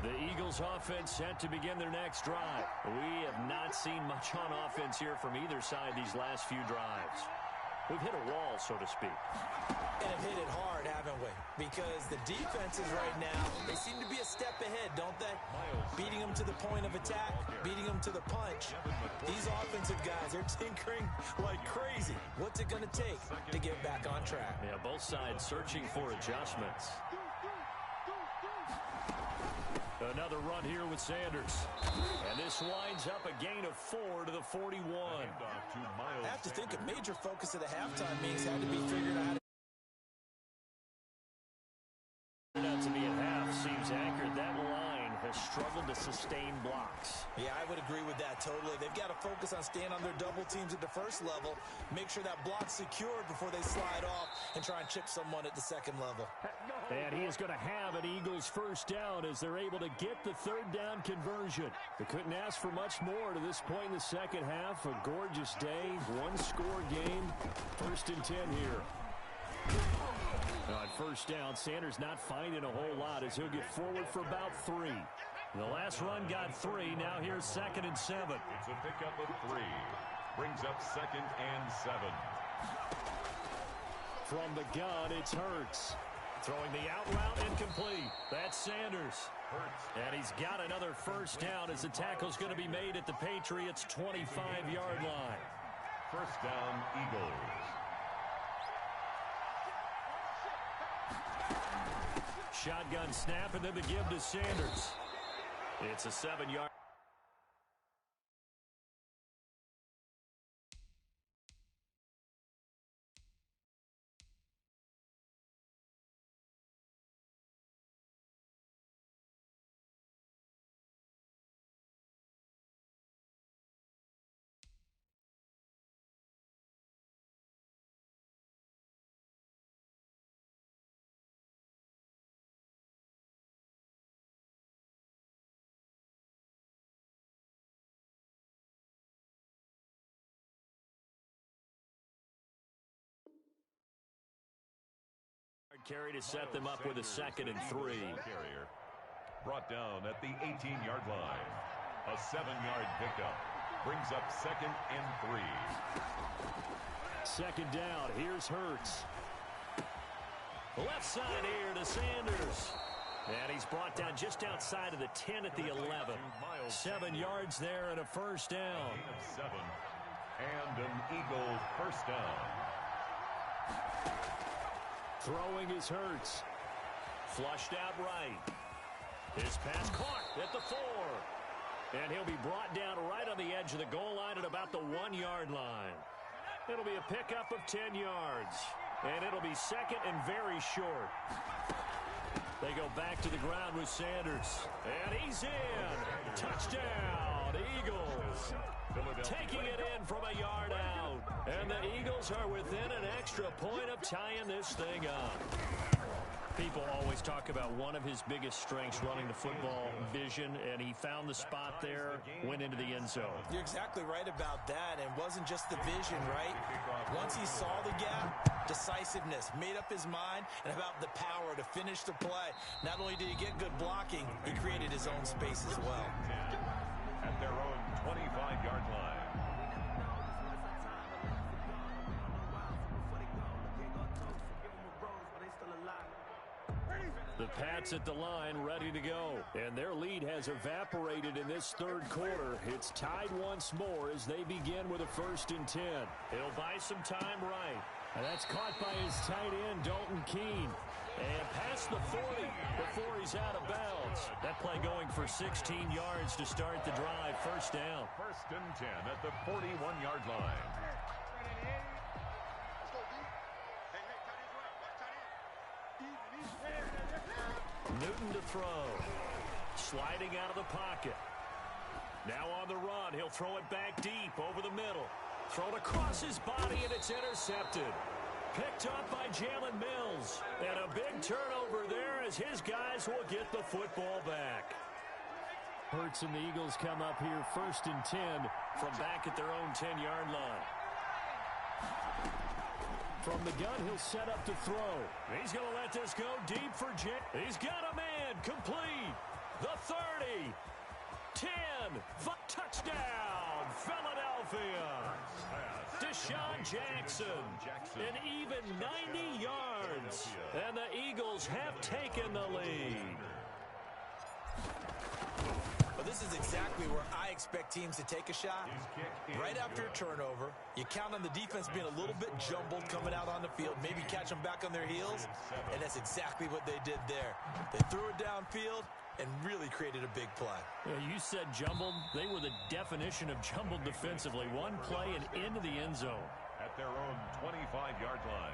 The Eagles offense set to begin their next drive. We have not seen much on offense here from either side these last few drives. We've hit a wall, so to speak. And have hit it hard, haven't we? Because the defenses right now, they seem to be a step ahead, don't they? Beating them to the point of attack, beating them to the punch. These offensive guys are tinkering like crazy. What's it going to take to get back on track? Yeah, both sides searching for adjustments. Another run here with Sanders. And this winds up a gain of 4 to the 41. I have to think a major focus of the halftime meetings had to be figured out. Out to be at half seems accurate. That line has struggled to sustain blocks. Yeah, I would agree with that totally. They've got to focus on staying on their double teams at the first level, make sure that block's secured before they slide off and try and chip someone at the second level. And he is going to have an Eagles first down as they're able to get the third down conversion. They couldn't ask for much more to this point in the second half. A gorgeous day, one-score game. 1st and 10 here. On first down, Sanders not finding a whole lot as he'll get forward for about 3. The last run got 3. Now here's 2nd and 7. It's a pickup of 3. Brings up 2nd and 7. From the gun, it's Hurts. Throwing the out route incomplete. That's Sanders. And he's got another first down as the tackle's going to be made at the Patriots' 25-yard line. First down, Eagles. Shotgun snap and then the give to Sanders. It's a 7-yard. Carry to set them up with a 2nd and 3. Carrier brought down at the 18-yard line. A 7-yard pickup brings up 2nd and 3. 2nd down. Here's Hurts. Left side here to Sanders. And he's brought down just outside of the 10 at the 11. 7 yards there and a first down. 7 and an Eagle first down. Throwing is Hurts. Flushed out right. His pass caught at the 4. And he'll be brought down right on the edge of the goal line at about the 1-yard line. It'll be a pickup of 10 yards. And it'll be 2nd and very short. They go back to the ground with Sanders. And he's in. Touchdown, Eagles. Taking it in from a yard out. And the Eagles are within an extra point of tying this thing up. People always talk about one of his biggest strengths running the football, vision, and he found the spot there, went into the end zone. You're exactly right about that, and it wasn't just the vision, right? Once he saw the gap, decisiveness, made up his mind, and about the power to finish the play. Not only did he get good blocking, he created his own space as well. At their own 25-yard line. The Pats at the line, ready to go. And their lead has evaporated in this third quarter. It's tied once more as they begin with a 1st and 10. He'll buy some time right. And that's caught by his tight end, Dalton Keene. And past the 40 before he's out of bounds. That play going for 16 yards to start the drive. First down. 1st and 10 at the 41-yard line. Newton to throw. Sliding out of the pocket. Now on the run. He'll throw it back deep over the middle. Thrown across his body, and it's intercepted. Picked up by Jalen Mills. And a big turnover there as his guys will get the football back. Hurts and the Eagles come up here 1st and 10 from back at their own 10-yard line. From the gun, he'll set up to throw. He's going to let this go deep for Jay. He's got a man complete. The 30. 10. Touchdown, Philadelphia. Deshaun Jackson. An even 90 yards. And the Eagles have taken the lead. Well, this is exactly where I expect teams to take a shot. Right after a turnover, you count on the defense being a little bit jumbled coming out on the field, maybe catch them back on their heels, and that's exactly what they did there. They threw it downfield and really created a big play. Yeah, you said jumbled. They were the definition of jumbled defensively. One play and into the end zone. At their own 25-yard line.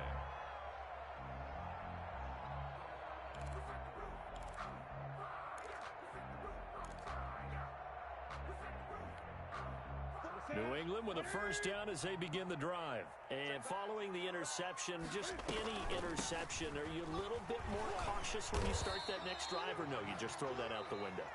New England with a first down as they begin the drive. And following the interception, just any interception, are you a little bit more cautious when you start that next drive, or no, you just throw that out the window?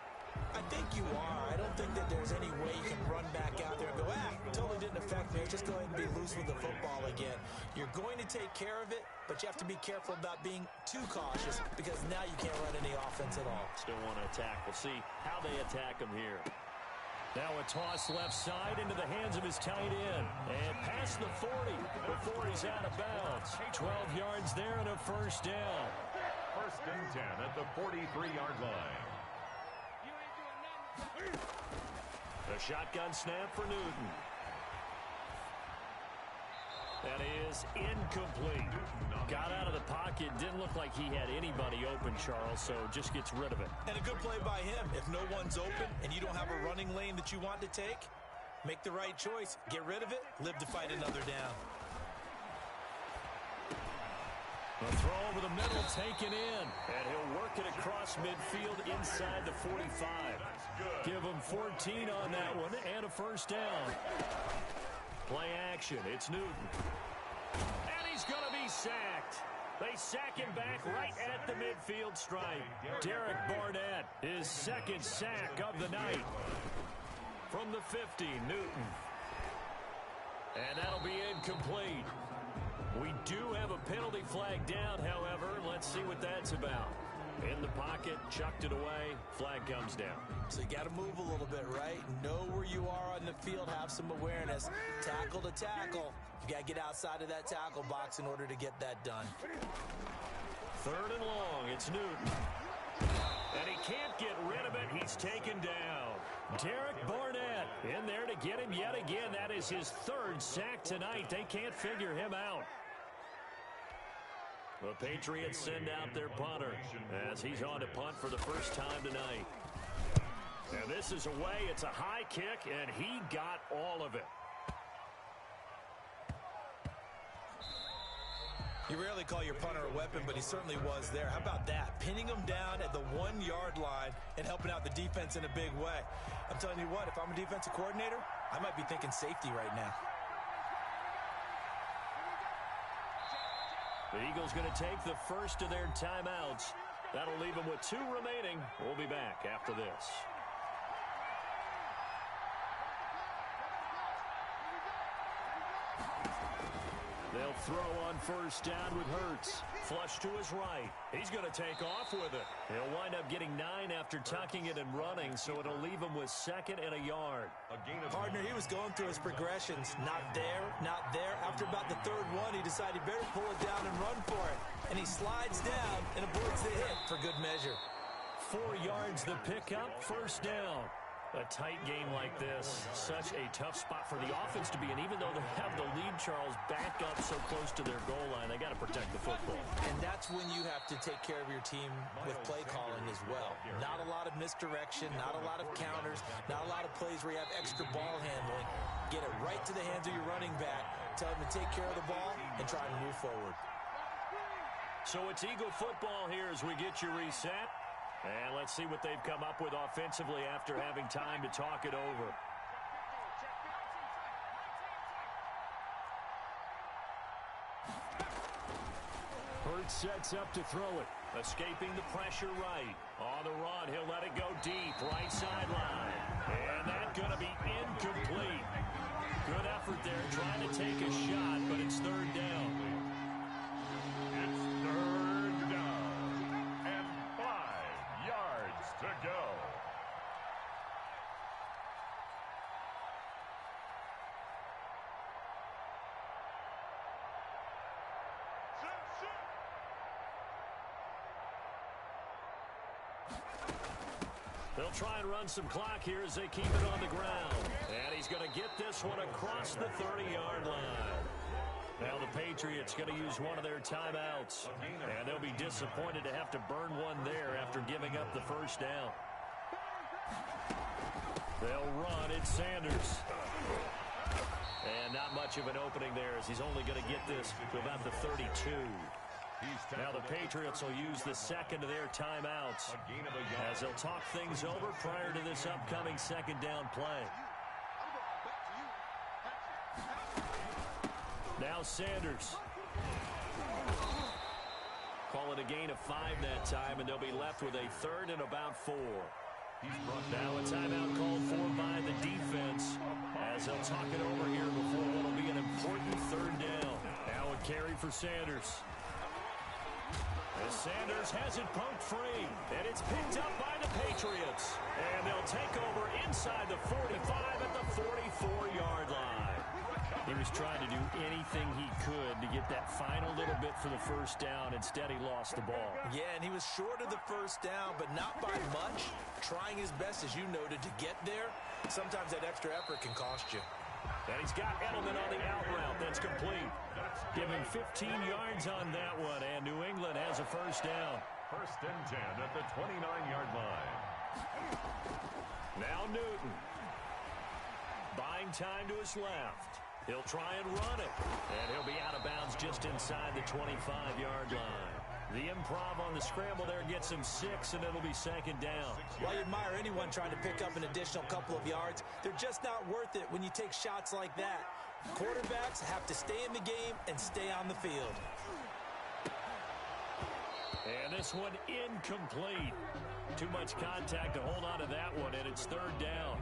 I think you are. I don't think that there's any way you can run back out there and go, totally didn't affect me. Just go ahead and be loose with the football again. You're going to take care of it, but you have to be careful about being too cautious because now you can't run any offense at all. Still want to attack. We'll see how they attack them here. Now a toss left side into the hands of his tight end. And past the 40 before he's out of bounds. 12 yards there and a first down. 1st and 10 at the 43-yard line. The shotgun snap for Newton. That is incomplete. Got out of the pocket. Didn't look like he had anybody open, Charles, so just gets rid of it. And a good play by him. If no one's open and you don't have a running lane that you want to take, make the right choice. Get rid of it. Live to fight another down. A throw over the middle, taken in. And he'll work it across midfield inside the 45. Give him 14 on that one and a first down. Play action. It's Newton. And he's going to be sacked. They sack him back right at the midfield stripe. Derek Barnett, his second sack of the night. From the 50, Newton. And that'll be incomplete. We do have a penalty flag down, however. Let's see what that's about. In the pocket, chucked it away, flag comes down. So you got to move a little bit, right? Know where you are on the field, have some awareness. Tackle to tackle. You got to get outside of that tackle box in order to get that done. 3rd and long, it's Newton. And he can't get rid of it, he's taken down. Derek Barnett in there to get him yet again. That is his 3rd sack tonight. They can't figure him out. The Patriots send out their punter as he's on to punt for the first time tonight. And this is away. It's a high kick, and he got all of it. You rarely call your punter a weapon, but he certainly was there. How about that? Pinning him down at the 1-yard line and helping out the defense in a big way. I'm telling you what, if I'm a defensive coordinator, I might be thinking safety right now. The Eagles going to take the first of their timeouts. That'll leave them with 2 remaining. We'll be back after this. They'll throw on first down with Hurts. Flush to his right. He's going to take off with it. He'll wind up getting 9 after tucking it and running, so it'll leave him with 2nd and a yard. Partner, he was going through his progressions. Not there, not there. After about the 3rd one, he decided he better pull it down and run for it. And he slides down and avoids the hit for good measure. 4 yards the pickup, first down. A tight game like this, such a tough spot for the offense to be in. Even though they have the lead, Charles, back up so close to their goal line, they got to protect the football. And that's when you have to take care of your team with play calling as well. Not a lot of misdirection, not a lot of counters, not a lot of plays where you have extra ball handling. Get it right to the hands of your running back. Tell him to take care of the ball and try and move forward. So it's Eagle football here as we get you reset. And let's see what they've come up with offensively after having time to talk it over. Hurts sets up to throw it. Escaping the pressure right. On the run, he'll let it go deep. Right sideline. And that's going to be incomplete. Good effort there trying to take a shot, but it's third down. It's third down. And 5 yards to go. They'll try and run some clock here as they keep it on the ground. And he's going to get this one across the 30-yard line. Now the Patriots going to use one of their timeouts. And they'll be disappointed to have to burn one there after giving up the first down. They'll run. It's Sanders. And not much of an opening there as he's only going to get this to about the 32. Now the Patriots will use the second of their timeouts as they'll talk things over prior to this upcoming second down play. Now Sanders. Call it a gain of 5 that time, and they'll be left with a third and about 4. Now a timeout called for by the defense as they'll talk it over here before what will be an important third down. Now a carry for Sanders. As Sanders has it poked free, and it's picked up by the Patriots. And they'll take over inside the 45 at the 44-yard line. He was trying to do anything he could to get that final little bit for the first down. Instead, he lost the ball. Yeah, and he was short of the first down, but not by much. Trying his best, as you noted, to get there. Sometimes that extra effort can cost you. And he's got Edelman on the out route. That's complete. Give him 15 yards on that one, and New England has a first down. First and 10 at the 29-yard line. Now Newton. Buying time to his left. He'll try and run it. And he'll be out of bounds just inside the 25-yard line. The improv on the scramble there gets him 6, and it'll be second down. While you admire anyone trying to pick up an additional couple of yards, they're just not worth it when you take shots like that. Quarterbacks have to stay in the game and stay on the field. And this one incomplete. Too much contact to hold on to that one, and it's third down.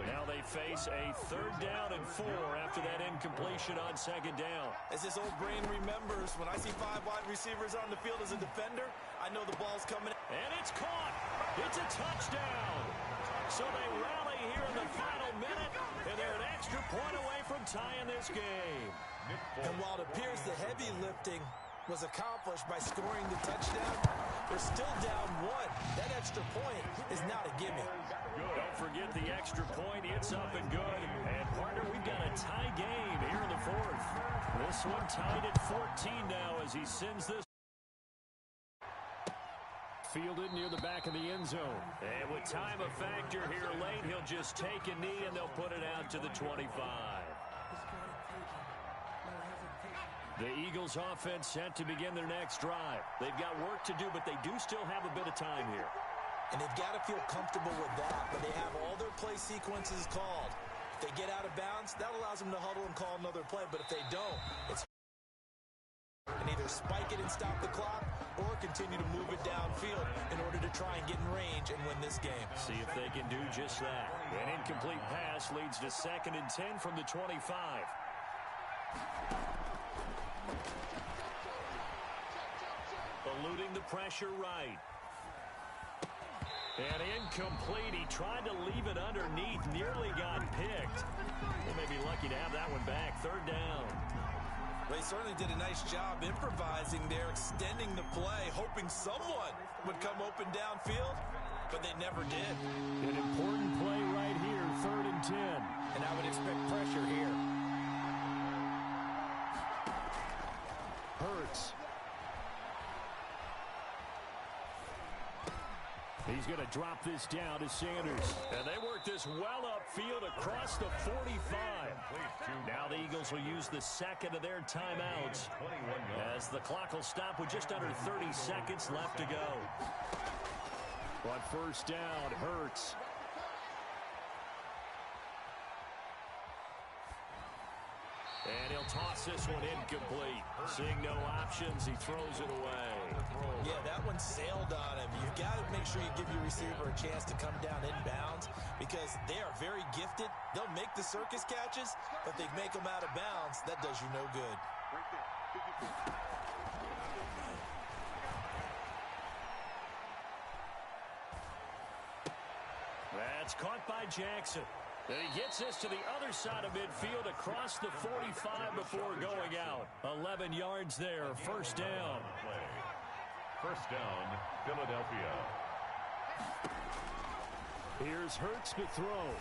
Now they face a third down and 4 after that incompletion on second down. As this old brain remembers, when I see 5 wide receivers on the field as a defender, I know the ball's coming. And it's caught. It's a touchdown. So they rally here in the final minute, and they're an extra point away from tying this game. And while it appears the heavy lifting was accomplished by scoring the touchdown, they're still down 1. That extra point is not a gimme. Don't forget the extra point. It's up and good. And, partner, we've got a tie game here in the 4th. This one tied at 14 now as he sends this. Fielded near the back of the end zone. And with time a factor here late, he'll just take a knee and they'll put it out to the 25. The Eagles offense set to begin their next drive. They've got work to do, but they do still have a bit of time here. And they've got to feel comfortable with that, but they have all their play sequences called. If they get out of bounds, that allows them to huddle and call another play, but if they don't, it's and either spike it and stop the clock or continue to move it downfield in order to try and get in range and win this game. See if they can do just that. An incomplete pass leads to 2nd and 10 from the 25. Eluding the pressure right. And incomplete. He tried to leave it underneath. Nearly got picked. They may be lucky to have that one back. Third down. They certainly did a nice job improvising there, extending the play, hoping someone would come open downfield, but they never did. An important play right here, 3rd and 10. And I would expect pressure here. Hurts. He's going to drop this down to Sanders. And they work this well upfield across the 45. Now the Eagles will use the second of their timeouts as the clock will stop with just under 30 seconds left to go. On first down, Hurts. And he'll toss this one incomplete. Seeing no options, he throws it away. Yeah, that one sailed on him. You've got to make sure you give your receiver a chance to come down inbounds because they are very gifted. They'll make the circus catches, but if they make them out of bounds, that does you no good. That's caught by Jackson. And he gets this to the other side of midfield across the 45 before going out. 11 yards there, first down. First down, Philadelphia. Here's Hurts to throw.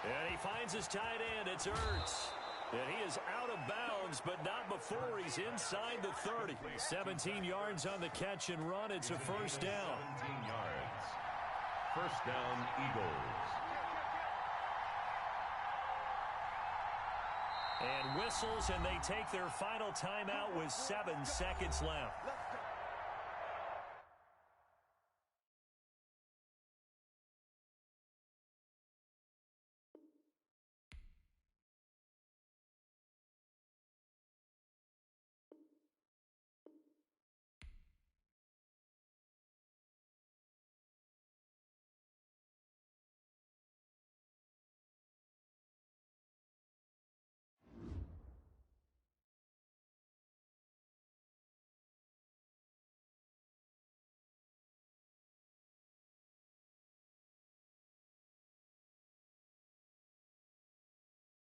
And he finds his tight end. It's Hurts. And he is out of bounds, but not before he's inside the 30. 17 yards on the catch and run. It's a first down. 17 yards. First down, Eagles. And whistles, and they take their final timeout with 7 seconds left.